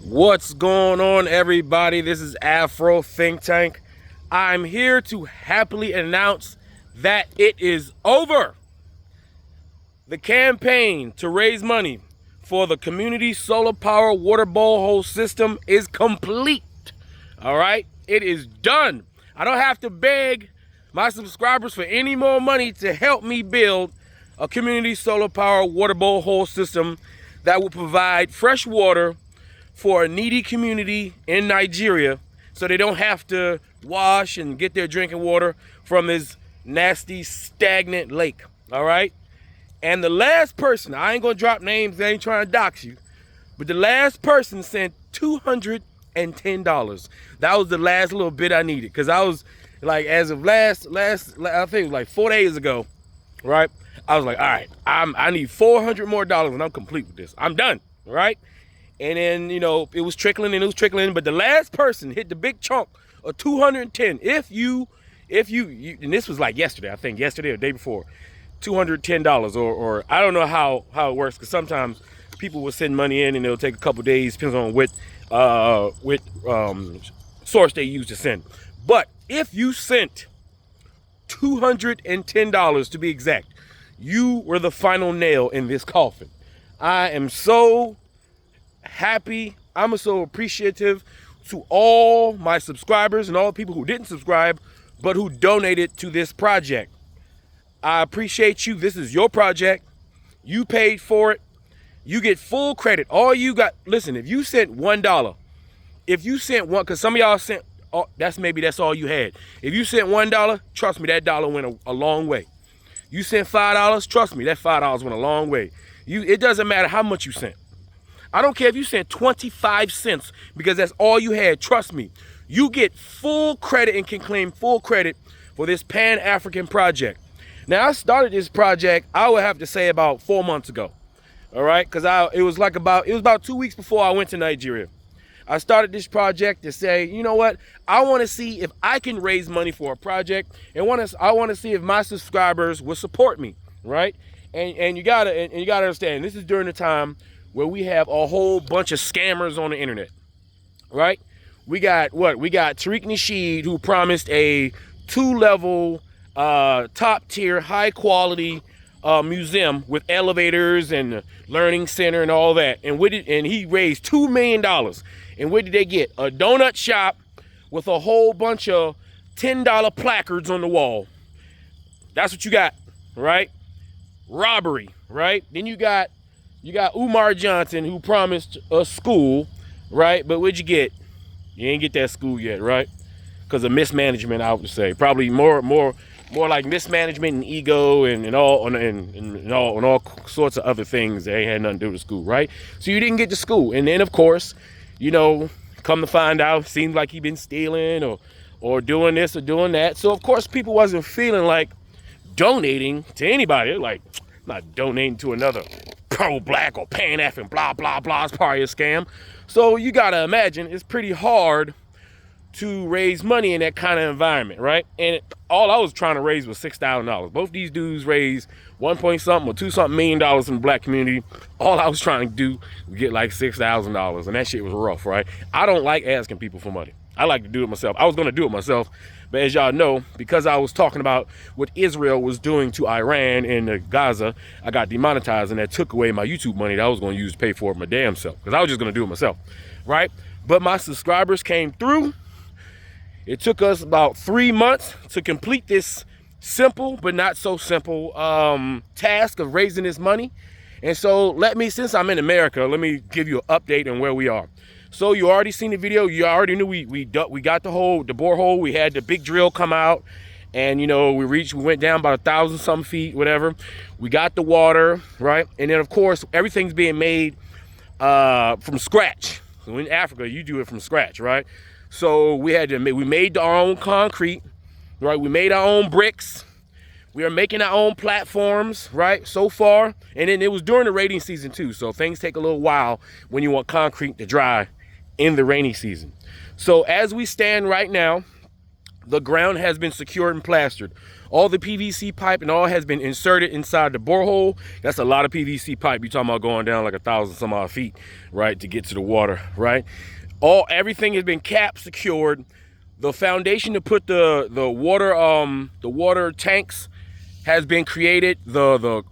What's going on, everybody? This is Afro Think Tank. I'm here to happily announce that it is over. The campaign to raise money for the community solar power water borehole system is complete. All right, it is done. I don't have to beg my subscribers for any more money to help me build a community solar power water borehole system that will provide fresh water for a needy community in Nigeria, so they don't have to wash and get their drinking water from this nasty, stagnant lake. All right. And the last person, I ain't gonna drop names, I ain't trying to dox you, but the last person sent $210. That was the last little bit I needed, because I was like, as of last, I think it was like 4 days ago, right? I was like, all right, I need $400 more and I'm complete with this. I'm done, right? And then, you know, it was trickling and it was trickling, but the last person hit the big chunk of 210. If you and this was like yesterday, I think yesterday or the day before, $210, or I don't know how it works, because sometimes people will send money in and it'll take a couple days, depends on what source they use to send. But if you sent $210 to be exact, you were the final nail in this coffin. I am so happy. I'm so appreciative to all my subscribers and all the people who didn't subscribe but who donated to this project. I appreciate you. This is your project. You paid for it. You get full credit. All you got, listen, if you sent $1, if you sent one, because some of y'all sent, that's all you had. If you sent $1, trust me, that dollar went a long way. You sent $5, trust me, that $5 went a long way. It doesn't matter how much you sent. I don't care if you sent 25 cents, because that's all you had. Trust me, you get full credit and can claim full credit for this Pan-African project. Now, I started this project, I would have to say, about 4 months ago. All right, because it was about 2 weeks before I went to Nigeria. I started this project to say, you know what? I want to see if I can raise money for a project, and I want to see if my subscribers will support me, right? And you gotta understand, this is during the time where we have a whole bunch of scammers on the internet, right? We got Tariq Nasheed, who promised a 2-level, top tier, high quality museum with elevators and learning center and all that. And he raised $2 million. And what did they get? A donut shop with a whole bunch of $10 placards on the wall. That's what you got, right? Robbery, right? Then you got Umar Johnson, who promised a school, right? But what'd you get? You ain't get that school yet, right? Because of mismanagement, I would say. Probably more like mismanagement and ego and all sorts of other things that ain't had nothing to do with school, right? So you didn't get to school. And then, of course, you know, come to find out, seems like he been stealing or doing this or doing that. So, of course, people wasn't feeling like donating to anybody. They're like, I'm not donating to another pro-black or Pan-African blah, blah, blah. It's probably a scam. So you got to imagine it's pretty hard to raise money in that kind of environment, right? And all I was trying to raise was $6,000. Both these dudes raised 1 point something or 2 something million in the black community. All I was trying to do was get like $6,000, and that shit was rough, right? I don't like asking people for money. I like to do it myself. I was gonna do it myself, but as y'all know, because I was talking about what Israel was doing to Iran and Gaza, I got demonetized, and that took away my YouTube money that I was gonna use to pay for it my damn self, because I was just gonna do it myself, right? But my subscribers came through. It took us about 3 months to complete this simple but not so simple task of raising this money. And so since I'm in America, let me give you an update on where we are. So you already seen the video. You already knew we got the borehole. We had the big drill come out, and you know we went down about 1,000 some feet, whatever. We got the water, right? And then of course everything's being made from scratch. So in Africa, you do it from scratch, right? So we made our own concrete, right? We made our own bricks. We are making our own platforms, right? So far. And then it was during the rainy season too. So things take a little while when you want concrete to dry in the rainy season. So as we stand right now, The ground has been secured and plastered. All the PVC pipe and all has been inserted inside the borehole. That's a lot of PVC pipe. You're talking about going down like 1,000 some odd feet, right, to get to the water, right? Everything has been capped, secured. The foundation to put the water tanks has been created. The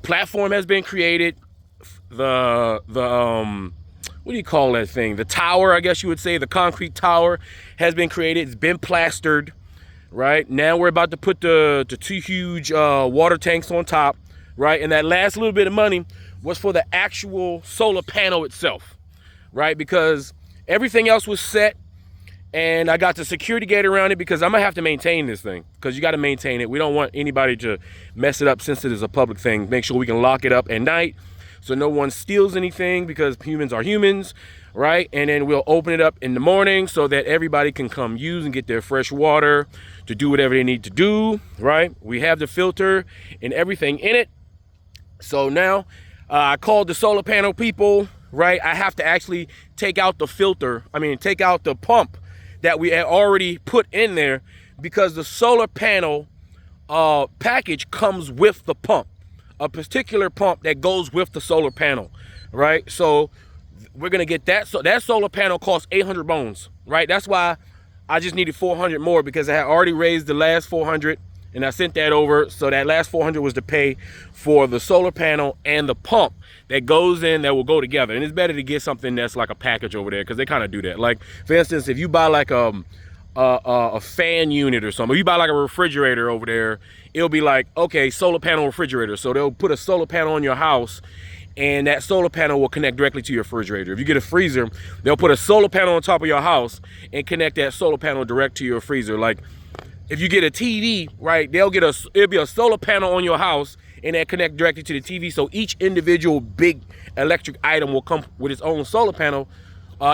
platform has been created. What do you call that thing? The tower, I guess you would say, the concrete tower has been created. It's been plastered, right? Now we're about to put the 2 huge water tanks on top, right? And that last little bit of money was for the actual solar panel itself, right? Because everything else was set, and I got the security gate around it because I'm gonna have to maintain this thing, because you got to maintain it. We don't want anybody to mess it up since it is a public thing. Make sure we can lock it up at night so no one steals anything, because humans are humans, right? And then we'll open it up in the morning so that everybody can come use and get their fresh water to do whatever they need to do, right? We have the filter and everything in it. So now I called the solar panel people, right? I have to actually take out the filter. Take out the pump that we had already put in there, because the solar panel package comes with the pump. A particular pump that goes with the solar panel, right? So we're gonna get that. So that solar panel costs 800 bones, right? That's why I just needed 400 more, because I had already raised the last 400 and I sent that over. So that last 400 was to pay for the solar panel and the pump that goes in, that will go together. And it's better to get something that's like a package over there, because they kind of do that. Like, for instance, if you buy like a fan unit or something, if you buy like a refrigerator over there, it'll be like, okay, solar panel refrigerator. So they'll put a solar panel on your house, and that solar panel will connect directly to your refrigerator. If you get a freezer, they'll put a solar panel on top of your house and connect that solar panel direct to your freezer. Like, if you get a TV, right, it'll be a solar panel on your house, and that connect directly to the TV. So each individual big electric item will come with its own solar panel,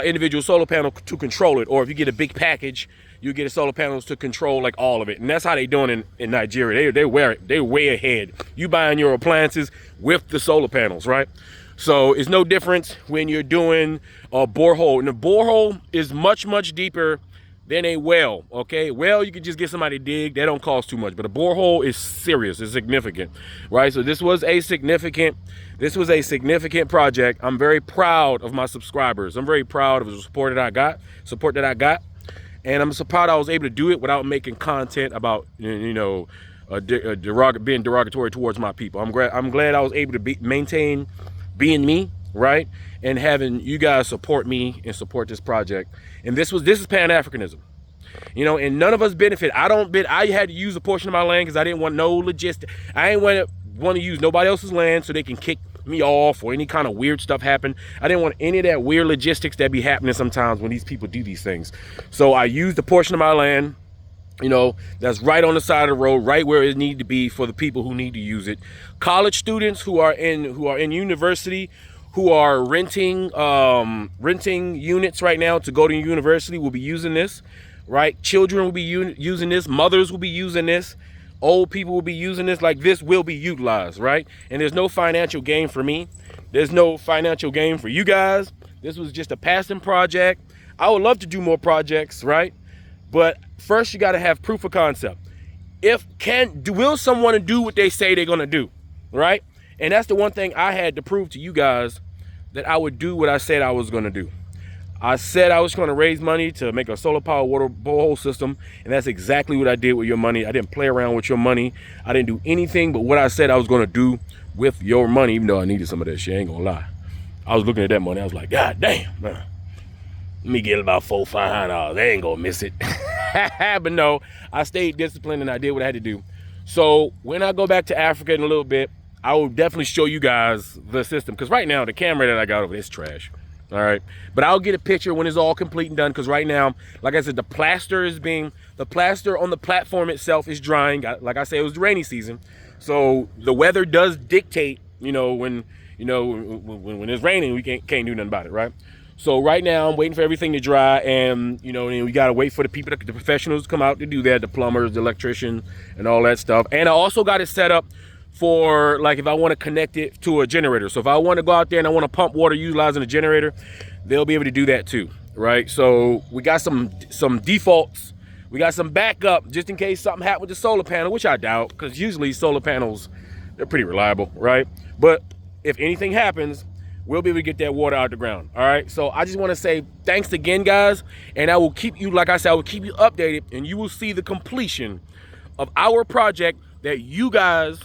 individual solar panel to control it. Or if you get a big package, you get a solar panels to control like all of it. And that's how they doing in Nigeria. They're way ahead. You buying your appliances with the solar panels, right? So it's no difference when you're doing a borehole. And the borehole is much, much deeper than a well, okay? Well, you can just get somebody to dig. That don't cost too much. But a borehole is serious. It's significant, right? So this was a significant project. I'm very proud of my subscribers. I'm very proud of the support that I got. And I'm so proud I was able to do it without making content about, being derogatory towards my people. I'm glad I was able to maintain being me, right? And having you guys support me and support this project. And this is Pan-Africanism, and none of us benefit. I had to use a portion of my land because I didn't want no logistics. I didn't want to use nobody else's land so they can kick me off or any kind of weird stuff happen. I didn't want any of that weird logistics that be happening sometimes when these people do these things. So I used a portion of my land, that's right on the side of the road, right where it needs to be for the people who need to use it. College students who are in university, who are renting units right now to go to university, will be using this, right? Children will be using this. Mothers will be using this. Old people will be using this. Like, this will be utilized, right? And there's no financial gain for me. There's no financial gain for you guys. This was just a passing project. I would love to do more projects, right? But first you got to have proof of concept. Will someone do what they say they're going to do, right? And that's the one thing I had to prove to you guys, that I would do what I said I was going to do. I said I was going to raise money to make a solar power water borehole system, and that's exactly what I did with your money. I didn't play around with your money. I didn't do anything but what I said I was going to do with your money, even though I needed some of that shit. I ain't gonna lie. I was looking at that money. I was like, God damn, man. Let me get about $400-500. They ain't gonna miss it. But no, I stayed disciplined and I did what I had to do. So when I go back to Africa in a little bit, I will definitely show you guys the system. Because right now, the camera that I got over there is trash. All right. But I'll get a picture when it's all complete and done. Because right now, like I said, the plaster on the platform itself is drying. Like I said, it was the rainy season. So the weather does dictate, when it's raining, we can't do nothing about it, right? So right now I'm waiting for everything to dry, and we gotta wait for the professionals to come out to do that, the plumbers, the electrician, and all that stuff. And I also got it set up for, like, if I want to connect it to a generator. So if I want to go out there and I want to pump water utilizing a generator, they'll be able to do that too. right? So we got some defaults. We got some backup just in case something happened with the solar panel, which I doubt, because usually solar panels, they're pretty reliable, right? But if anything happens, we'll be able to get that water out the ground. All right. So I just want to say thanks again, guys. And I will keep you, like I said, I will keep you updated, and you will see the completion of our project that you guys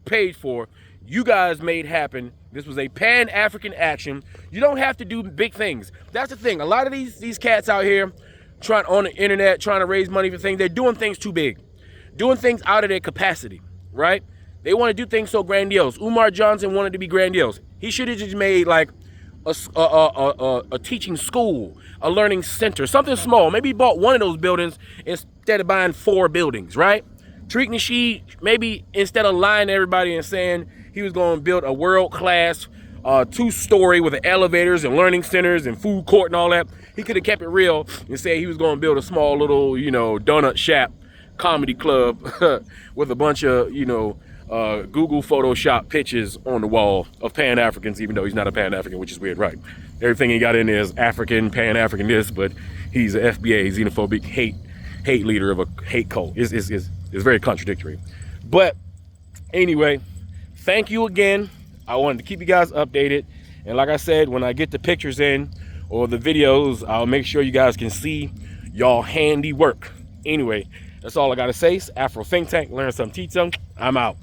paid for. You guys made happen. This was a Pan-African action. You don't have to do big things. That's the thing. A lot of these cats out here trying on the internet, trying to raise money for things, they're doing things too big, doing things out of their capacity, right? They want to do things so grandiose. Umar Johnson wanted to be grandiose. He should have just made like a teaching school, a learning center, something small. Maybe he bought one of those buildings instead of buying 4 buildings, right? Tariq Nasheed, maybe instead of lying to everybody and saying he was going to build a world-class 2-story with elevators and learning centers and food court and all that, he could have kept it real and said he was going to build a small little, you know, donut shop comedy club with a bunch of, you know, Google Photoshop pictures on the wall of Pan-Africans, even though he's not a Pan-African, which is weird, right? Everything he got in there is African, Pan-African this, but he's an FBA xenophobic hate leader of a hate cult. It's very contradictory. But anyway, thank you again. I wanted to keep you guys updated. And like I said, when I get the pictures in or the videos, I'll make sure you guys can see y'all handiwork. Anyway, that's all I got to say. It's Afro Think Tank. Learn something, teach something. I'm out.